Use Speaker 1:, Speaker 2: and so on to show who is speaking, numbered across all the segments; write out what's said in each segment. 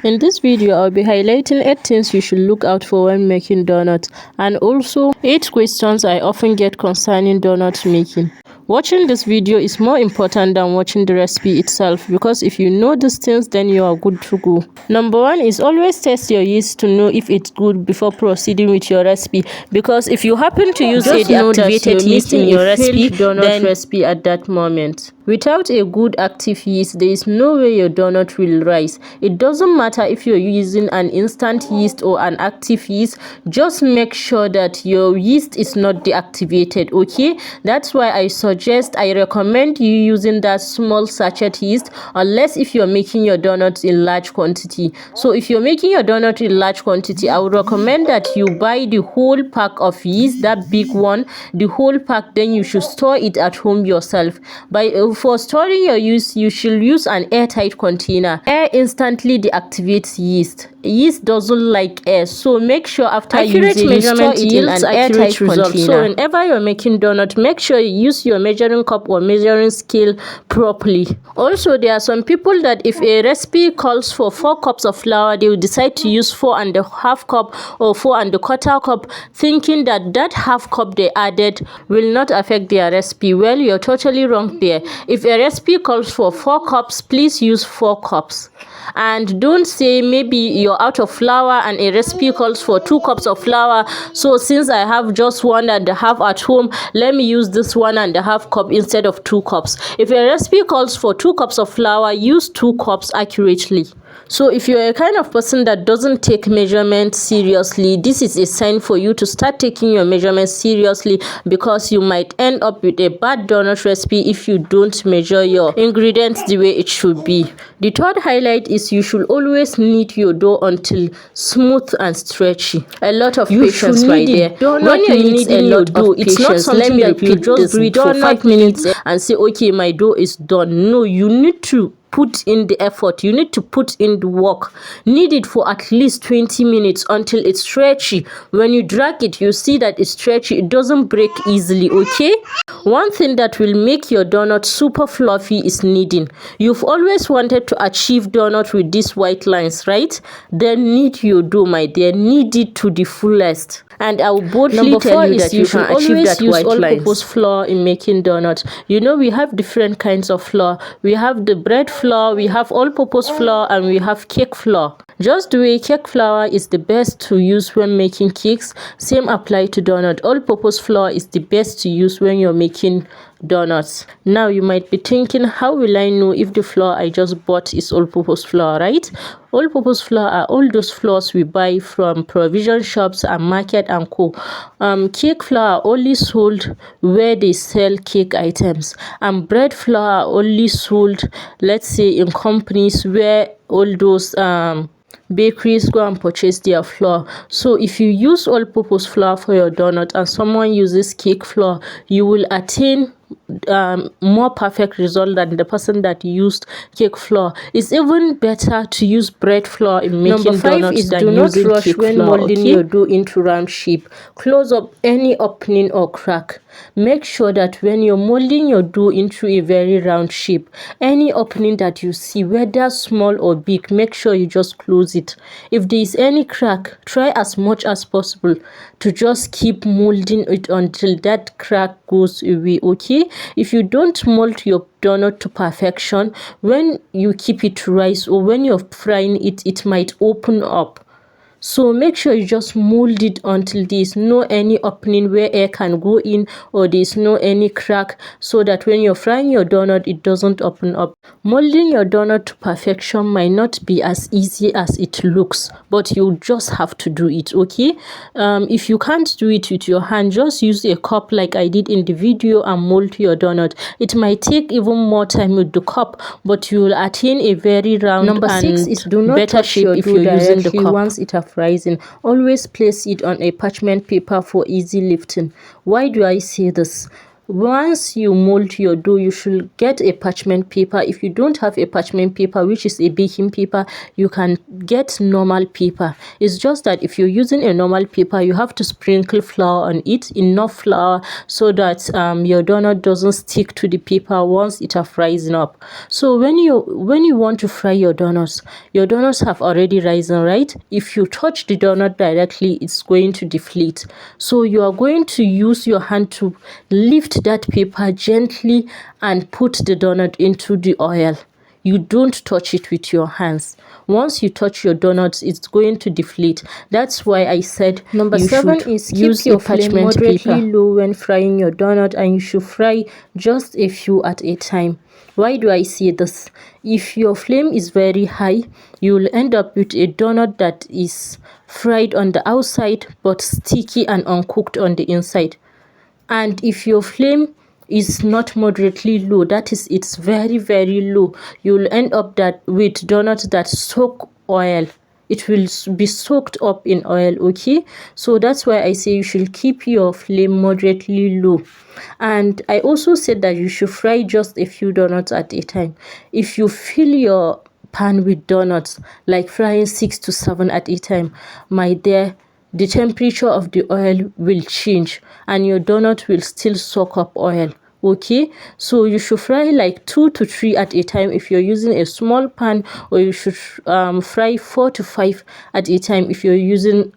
Speaker 1: In this video, I'll be highlighting 8 things you should look out for when making donuts, and also 8 questions I often get concerning donut making. Watching this video is more important than watching the recipe itself, because if you know these things, then you are good to go. Number 1 is always test your yeast to know if it's good before proceeding with your recipe, because if you happen to use a deactivated yeast in your recipe, then recipe at that moment. Without a good active yeast, there is no way your donut will rise. It doesn't matter if you're using an instant yeast or an active yeast, just make sure that your yeast is not deactivated, okay? That's why I recommend you using that small sachet yeast, unless if you're making your donuts in large quantity. So if you're making your donut in large quantity, I would recommend that you buy the whole pack of yeast, that big one, the whole pack, then you should store it at home yourself. For storing your yeast, you should use an airtight container. Air instantly deactivates yeast. Yeast doesn't like air, so make sure after using it, store it in an airtight container. So whenever you're making donut, make sure you use your measuring cup or measuring scale properly. Also, there are some people that if a recipe calls for 4 cups of flour, they will decide to use 4.5 cup or 4.25 cup, thinking that that half cup they added will not affect their recipe. Well, you're totally wrong there. If a recipe calls for 4 cups, please use 4 cups. And don't say maybe you're out of flour and a recipe calls for 2 cups of flour, so since I have just 1.5 at home, let me use this 1.5 cup instead of 2 cups. If a recipe calls for 2 cups of flour, use 2 cups accurately. So if you're a kind of person that doesn't take measurements seriously, this is a sign for you to start taking your measurements seriously, because you might end up with a bad donut recipe if you don't measure your ingredients the way it should be. The third highlight is you should always knead your dough until smooth and stretchy. A lot of patience right there. When you're kneading your dough, it's not something that you just do it for 5 minutes and say, okay, my dough is done. No, you need to put in the effort, you need to put in the work. Knead it for at least 20 minutes until it's stretchy. When you drag it, you see that it's stretchy, it doesn't break easily, okay? One thing that will make your donut super fluffy is kneading. You've always wanted to achieve donut with these white lines, right? Then knead your dough, my dear. Knead it to the fullest. And I will boldly tell you that you should always use all-purpose flour in making donuts. You know, we have different kinds of flour. We have the bread flour, we have all-purpose flour, and we have cake flour. Just the way cake flour is the best to use when making cakes, same apply to donut. All-purpose flour is the best to use when you're making donuts. Now you might be thinking, how will I know if the flour I just bought is all-purpose flour, right? All-purpose flour are all those flours we buy from provision shops and market and co. Cake flour are only sold where they sell cake items, and bread flour are only sold, let's say, in companies where all those bakeries go and purchase their flour. So if you use all-purpose flour for your donut and someone uses cake flour, you will attain more perfect result than the person that used cake flour. It's even better to use bread flour in making donuts than using cake flour. When molding your dough into round shape, close up any opening or crack. Make sure that when you're molding your dough into a very round shape, any opening that you see, whether small or big, make sure you just close it. If there is any crack, try as much as possible to just keep molding it until that crack goes away, okay? If you don't mold your donut to perfection, when you keep it to rise or when you're frying it, it might open up. So make sure you just mold it until there's no any opening where air can go in, or there's no any crack, so that when you're frying your donut, it doesn't open up. Molding your donut to perfection might not be as easy as it looks, but you just have to do it, okay? If you can't do it with your hand, just use a cup like I did in the video and mold your donut. It might take even more time with the cup, but you will attain a very round Number 6 is do not better shape if you're using the cup. Once it have risen, always place it on a parchment paper for easy lifting. Why do I say this? once you mold your dough, you should get a parchment paper. If you don't have a parchment paper, which is a baking paper, you can get normal paper. It's just that if you're using a normal paper, you have to sprinkle flour on it, enough flour, so that your donut doesn't stick to the paper once it have risen up. So when you want to fry your donuts have already risen, right? If you touch the donut directly, it's going to deflate. So you are going to use your hand to lift that paper gently and put the donut into the oil. You don't touch it with your hands. Once you touch your donuts, it's going to deflate. That's why I said number 7 is keep your flame moderately low when frying your donut, and you should fry just a few at a time. Why do I say this? If your flame is very high, you will end up with a donut that is fried on the outside but sticky and uncooked on the inside. And if your flame is not moderately low, that is, it's very low, you'll end up with donuts that soak oil. It will be soaked up in oil. Okay, so that's why I say you should keep your flame moderately low. And I also said that you should fry just a few donuts at a time. If you fill your pan with donuts, like frying 6 to 7 at a time, my dear, the temperature of the oil will change and your donut will still soak up oil. Okay, so you should fry like 2 to 3 at a time if you're using a small pan, or you should fry 4 to 5 at a time if you're using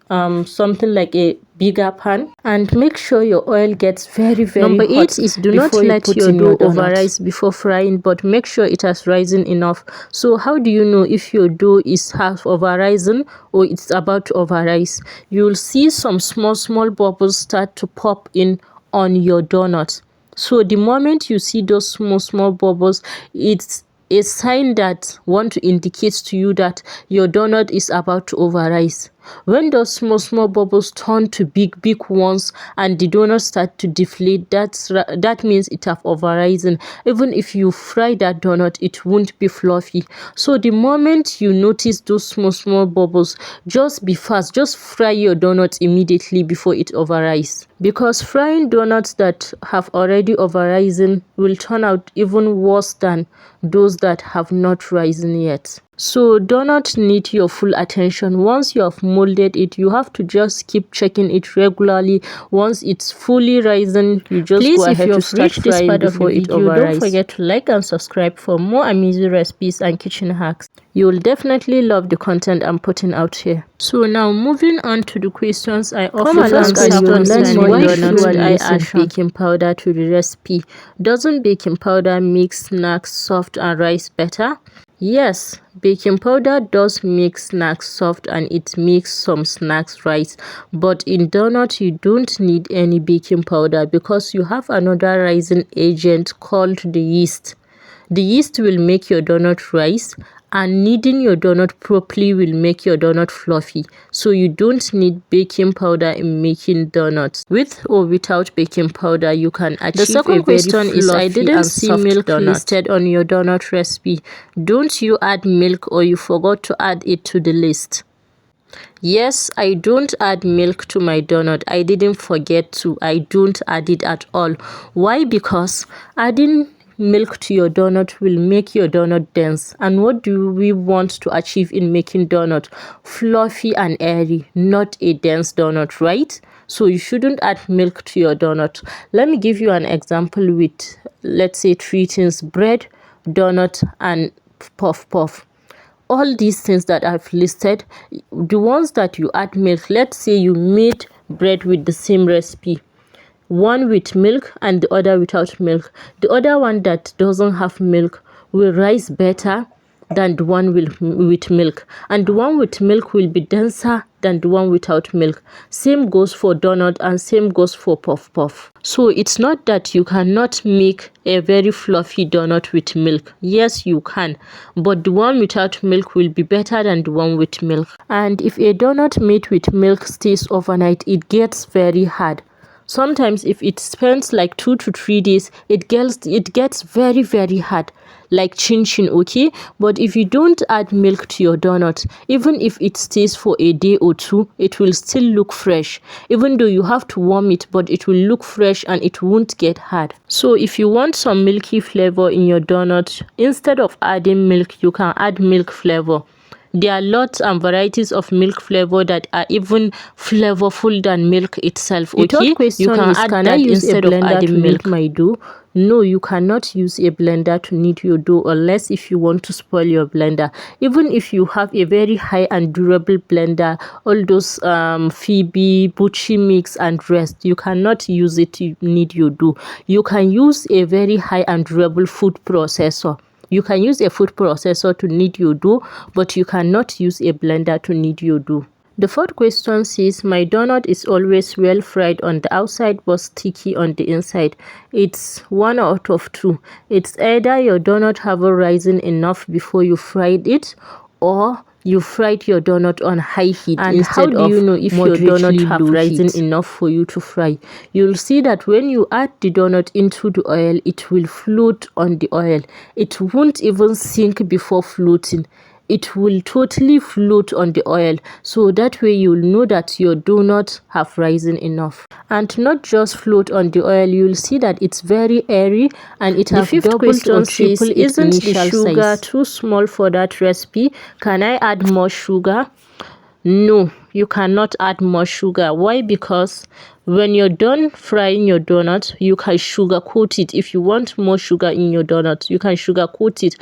Speaker 1: something like a bigger pan. And make sure your oil gets very number hot. 8 is do not let your dough over-rise before frying, but make sure it has risen enough. So how do you know if your dough is half over-risen or it's about to over-rise? You'll see some small bubbles start to pop in on your donut. So the moment you see those small bubbles, it's a sign that want to indicate to you that your donut is about to over-rise. When those small bubbles turn to big ones and the donut start to deflate, that means it have over-risen. Even if you fry that donut, it won't be fluffy. So the moment you notice those small bubbles, just be fast. Just fry your donut immediately before it over-rise. Because frying donuts that have already over-risen will turn out even worse than those that have not risen yet. So donuts need your full attention. Once you have molded it, you have to just keep checking it regularly. Once it's fully risen, you just go ahead to start frying before it over-rise. Don't forget to like and subscribe for more amazing recipes and kitchen hacks. You will definitely love the content I'm putting out here. So now moving on to the questions I often ask, and you will learn more. Why should I add baking powder to the recipe? Doesn't baking powder make snacks soft and rise better? Yes, baking powder does make snacks soft and it makes some snacks rise, but in donut you don't need any baking powder because you have another rising agent called the yeast. The yeast will make your donut rise, and kneading your donut properly will make your donut fluffy. So you don't need baking powder in making donuts. With or without baking powder, you can achieve the second question is, I didn't see milk listed on your donut recipe. Don't you add milk, or you forgot to add it to the list? Yes, I don't add milk to my donut. I didn't forget to. I don't add it at all. Why? Because adding milk to your donut will make your donut dense, and what do we want to achieve in making donut? Fluffy and airy, not a dense donut, right? So you shouldn't add milk to your donut. Let me give you an example with, let's say, 3 things: bread, donut, and puff. All these things that I've listed, the ones that you add milk, let's say you made bread with the same recipe, one with milk and the other without milk. The other one that doesn't have milk will rise better than the one with milk, and the one with milk will be denser than the one without milk. Same goes for donut and same goes for puff. So it's not that you cannot make a very fluffy donut with milk. Yes, you can, but the one without milk will be better than the one with milk. And if a donut made with milk stays overnight, it gets very hard. Sometimes if it spends like 2 to 3 days, it gets very, very hard, like chin chin, okay? But if you don't add milk to your donut, even if it stays for a day or two, it will still look fresh. Even though you have to warm it, but it will look fresh and it won't get hard. So if you want some milky flavor in your donut, instead of adding milk, you can add milk flavor. There are lots and varieties of milk flavor that are even flavorful than milk itself. Okay, the third question you can is, add can that I use instead a blender of adding to milk my dough? No, you cannot use a blender to knead your dough unless if you want to spoil your blender. Even if you have a very high and durable blender, all those Phoebe, Bucci mix and rest, you cannot use it to knead your dough. You can use a very high and durable food processor. You can use a food processor to knead your dough, but you cannot use a blender to knead your dough. The fourth question says, my donut is always well fried on the outside but sticky on the inside. It's 1 out of 2. It's either your donut haven't risen enough before you fried it, or you fried your donut on high heat. And how do you know if your donut have risen enough for you to fry? You'll see that when you add the donut into the oil, it will float on the oil. It won't even sink before floating. It will totally float on the oil, so that way you'll know that your donut have risen enough. And not just float on the oil, you'll see that it's very airy and it have doubled or triple. Isn't the sugar too small for that recipe? Can I add more sugar? No, you cannot add more sugar. Why? Because when you're done frying your donut, you can sugarcoat it. If you want more sugar in your donut, you can sugarcoat it.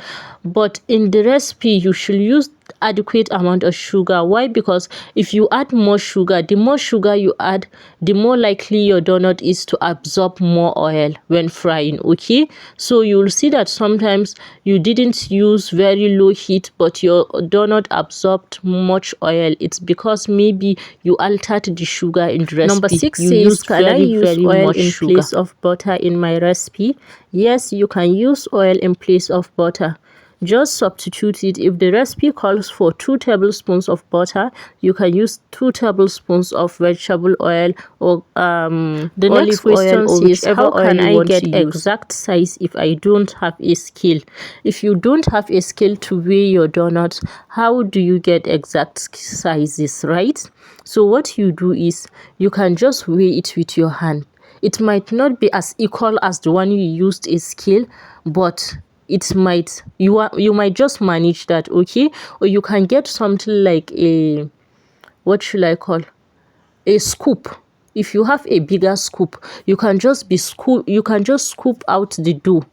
Speaker 1: But in the recipe, you should use adequate amount of sugar. Why? Because if you add more sugar, the more sugar you add, the more likely your donut is to absorb more oil when frying. Okay, so you'll see that sometimes you didn't use very low heat, but your donut absorbed much oil. It's because maybe you altered the sugar in the recipe. Number 6 says, can I use oil in place of butter in my recipe? Yes, you can use oil in place of butter. Just substitute it. If the recipe calls for 2 tablespoons of butter, you can use 2 tablespoons of vegetable oil or the next question is, how can I get exact size if I don't have a scale? If you don't have a scale to weigh your donut, how do you get exact sizes, right? So what you do is you can just weigh it with your hand. It might not be as equal as the one you used a scale, but it might, you might just manage that, okay? Or you can get something like a, what should I call, a scoop. If you have a bigger scoop, you can just scoop out the dough.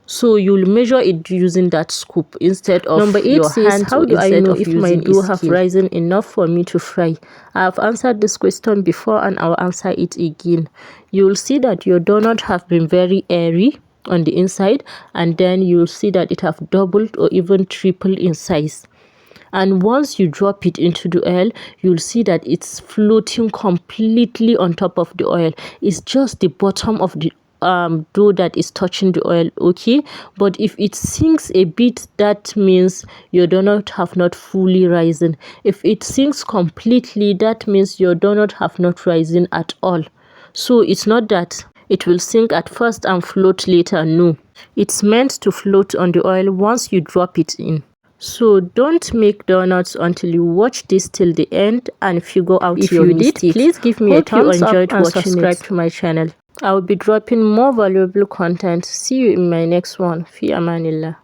Speaker 1: So you'll measure it using that scoop instead of Number 8 your says, hand. How do I know if my dough have risen enough for me to fry? I have answered this question before and I'll answer it again. You'll see that your donut have been very airy on the inside, and then you'll see that it have doubled or even tripled in size. And once you drop it into the oil, you'll see that it's floating completely on top of the oil. It's just the bottom of the dough that is touching the oil, okay? But if it sinks a bit, that means your donut have not fully risen. If it sinks completely, that means your donut have not risen at all. So it's not that it will sink at first and float later. No, it's meant to float on the oil once you drop it in. So don't make donuts until you watch this till the end and figure out if your mistakes. If you did, please give me a thumbs up and subscribe to my channel. I will be dropping more valuable content. See you in my next one. Fi amanillah.